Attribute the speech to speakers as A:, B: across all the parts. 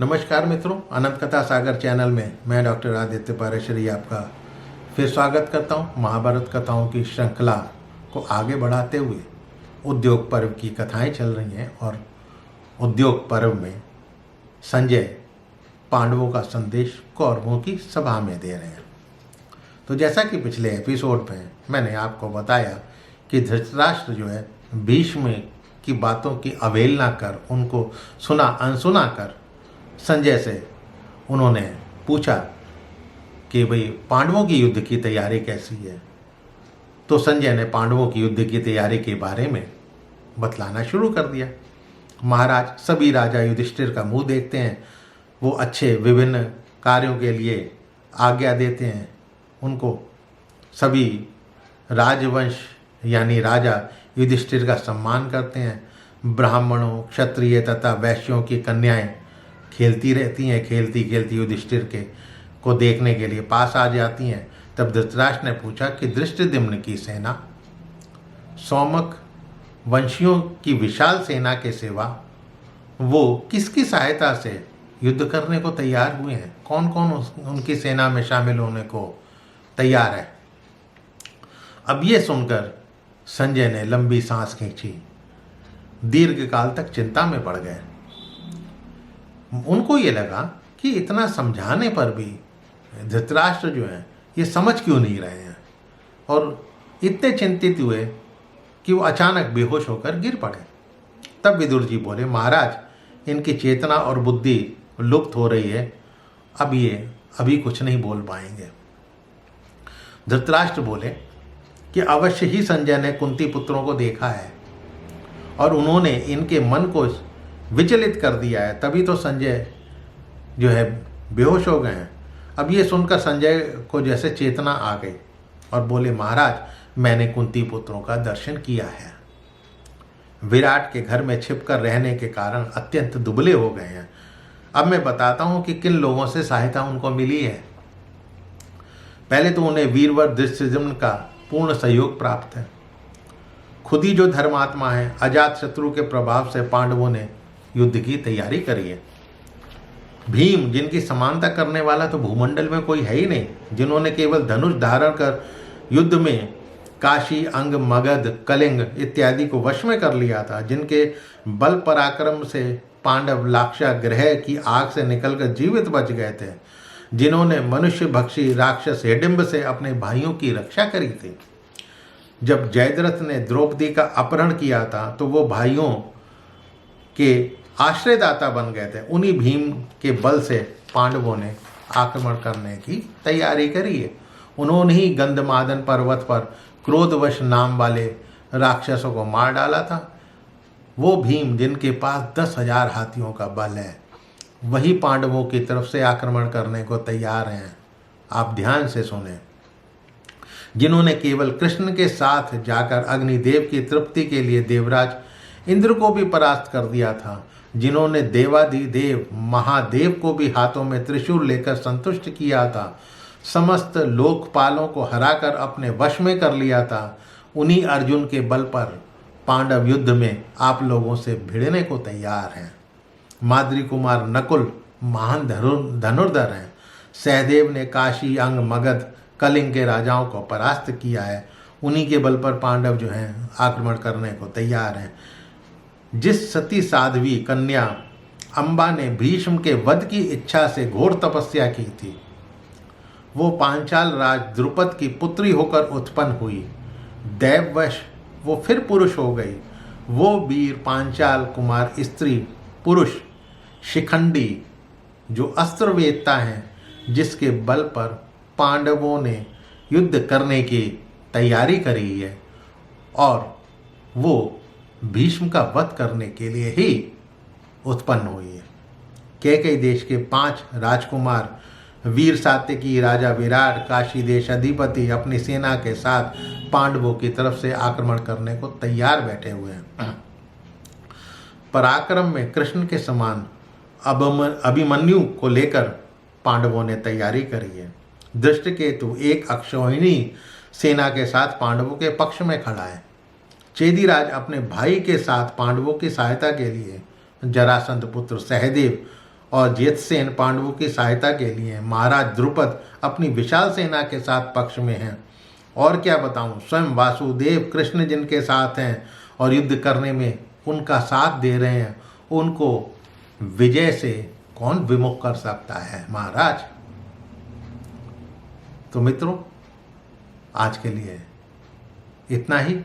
A: नमस्कार मित्रों, अनंत कथा सागर चैनल में मैं डॉक्टर आदित्य पारेशरी आपका फिर स्वागत करता हूं। महाभारत कथाओं की श्रृंखला को आगे बढ़ाते हुए उद्योग पर्व की कथाएं चल रही हैं और उद्योग पर्व में संजय पांडवों का संदेश कौरवों की सभा में दे रहे हैं। तो जैसा कि पिछले एपिसोड में मैंने आपको बताया कि धृतराष्ट्र जो है भीष्म की बातों की अवहेलना कर उनको सुना अनसुना कर संजय से उन्होंने पूछा कि भाई पांडवों की युद्ध की तैयारी कैसी है। तो संजय ने पांडवों की युद्ध की तैयारी के बारे में बतलाना शुरू कर दिया। महाराज सभी राजा युधिष्ठिर का मुंह देखते हैं, वो अच्छे विभिन्न कार्यों के लिए आज्ञा देते हैं। उनको सभी राजवंश यानी राजा युधिष्ठिर का सम्मान करते हैं। ब्राह्मणों, क्षत्रिय तथा वैश्यों की कन्याएं खेलती रहती हैं। खेलती खेलती युधिष्ठिर को देखने के लिए पास आ जाती हैं। तब धृतराष्ट्र ने पूछा कि धृष्टद्युम्न की सेना, सौमक वंशियों की विशाल सेना के सिवा वो किसकी सहायता से युद्ध करने को तैयार हुए हैं? कौन कौन उनकी सेना में शामिल होने को तैयार है? अब ये सुनकर संजय ने लंबी सांस खींची, दीर्घ काल तक चिंता में पड़ गए। उनको ये लगा कि इतना समझाने पर भी धृतराष्ट्र जो है ये समझ क्यों नहीं रहे हैं, और इतने चिंतित हुए कि वो अचानक बेहोश होकर गिर पड़े। तब विदुर जी बोले, महाराज इनकी चेतना और बुद्धि लुप्त हो रही है, अब ये अभी कुछ नहीं बोल पाएंगे। धृतराष्ट्र बोले कि अवश्य ही संजय ने कुंती पुत्रों को देखा है और उन्होंने इनके मन को विचलित कर दिया है, तभी तो संजय जो है बेहोश हो गए हैं। अब ये सुनकर संजय को जैसे चेतना आ गई और बोले, महाराज मैंने कुंती पुत्रों का दर्शन किया है। विराट के घर में छिपकर रहने के कारण अत्यंत दुबले हो गए हैं। अब मैं बताता हूं कि किन लोगों से सहायता उनको मिली है। पहले तो उन्हें वीरवर धृष्टद्युम्न का पूर्ण सहयोग प्राप्त है। खुद ही जो धर्मात्मा है, अजात शत्रु के प्रभाव से पांडवों ने युद्ध की तैयारी करी है। भीम, जिनकी समानता करने वाला तो भूमंडल में कोई है ही नहीं, जिन्होंने केवल धनुष धारण कर युद्ध में काशी, अंग, मगध, कलिंग इत्यादि को वश में कर लिया था, जिनके बल पराक्रम से पांडव लाक्षागृह की आग से निकलकर जीवित बच गए थे, जिन्होंने मनुष्य भक्षी राक्षस हिडिंब से अपने भाइयों की रक्षा करी थी। जब जयद्रथ ने द्रौपदी का अपहरण किया था तो वो भाइयों के आश्रयदाता बन गए थे। उन्हीं भीम के बल से पांडवों ने आक्रमण करने की तैयारी करी है। उन्होंने ही गंधमादन पर्वत पर क्रोधवश नाम वाले राक्षसों को मार डाला था। वो भीम जिनके पास 10,000 हाथियों का बल है, वही पांडवों की तरफ से आक्रमण करने को तैयार हैं। आप ध्यान से सुने। जिन्होंने केवल कृष्ण के साथ जाकर अग्निदेव की तृप्ति के लिए देवराज इंद्र को भी परास्त कर दिया था, जिन्होंने देवादिदेव महादेव को भी हाथों में त्रिशूल लेकर संतुष्ट किया था, समस्त लोकपालों को हराकर अपने वश में कर लिया था, उन्हीं अर्जुन के बल पर पांडव युद्ध में आप लोगों से भिड़ने को तैयार हैं। माद्री कुमार नकुल महान धनुर्धर हैं। सहदेव ने काशी, अंग, मगध, कलिंग के राजाओं को परास्त किया है। उन्हीं के बल पर पांडव जो हैं आक्रमण करने को तैयार हैं। जिस सती साध्वी कन्या अंबा ने भीष्म के वध की इच्छा से घोर तपस्या की थी, वो पांचाल राज द्रुपद की पुत्री होकर उत्पन्न हुई। दैववश वो फिर पुरुष हो गई। वो वीर पांचाल कुमार स्त्री पुरुष शिखंडी जो अस्त्रवेत्ता हैं, जिसके बल पर पांडवों ने युद्ध करने की तैयारी करी है और वो भीष्म का वध करने के लिए ही उत्पन्न हुई है। कैकेयी देश के 5 राजकुमार वीर सात्यकी, राजा विराट, काशी देश अधिपति अपनी सेना के साथ पांडवों की तरफ से आक्रमण करने को तैयार बैठे हुए हैं। पराक्रम में कृष्ण के समान अभिमन्यु को लेकर पांडवों ने तैयारी करी है। धृष्टकेतु एक अक्षौहिणी सेना के साथ पांडवों के पक्ष में खड़ा है। चेदीराज अपने भाई के साथ पांडवों की सहायता के लिए जरासंध पुत्र सहदेव और जितसेन पांडवों की सहायता के लिए महाराज द्रुपद अपनी विशाल सेना के साथ पक्ष में हैं। और क्या बताऊं, स्वयं वासुदेव कृष्ण जिनके साथ हैं और युद्ध करने में उनका साथ दे रहे हैं, उनको विजय से कौन विमुख कर सकता है महाराज। तो मित्रों, आज के लिए इतना ही।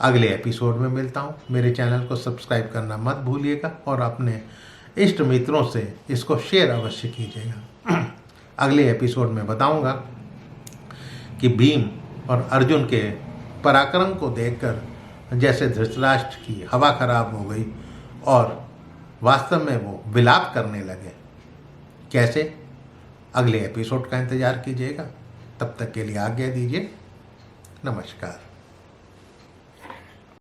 A: अगले एपिसोड में मिलता हूँ। मेरे चैनल को सब्सक्राइब करना मत भूलिएगा और अपने इष्ट मित्रों से इसको शेयर अवश्य कीजिएगा। अगले एपिसोड में बताऊंगा कि भीम और अर्जुन के पराक्रम को देखकर जैसे धृतराष्ट्र की हवा खराब हो गई और वास्तव में वो विलाप करने लगे, कैसे, अगले एपिसोड का इंतजार कीजिएगा। तब तक के लिए आज्ञा दीजिए। नमस्कार।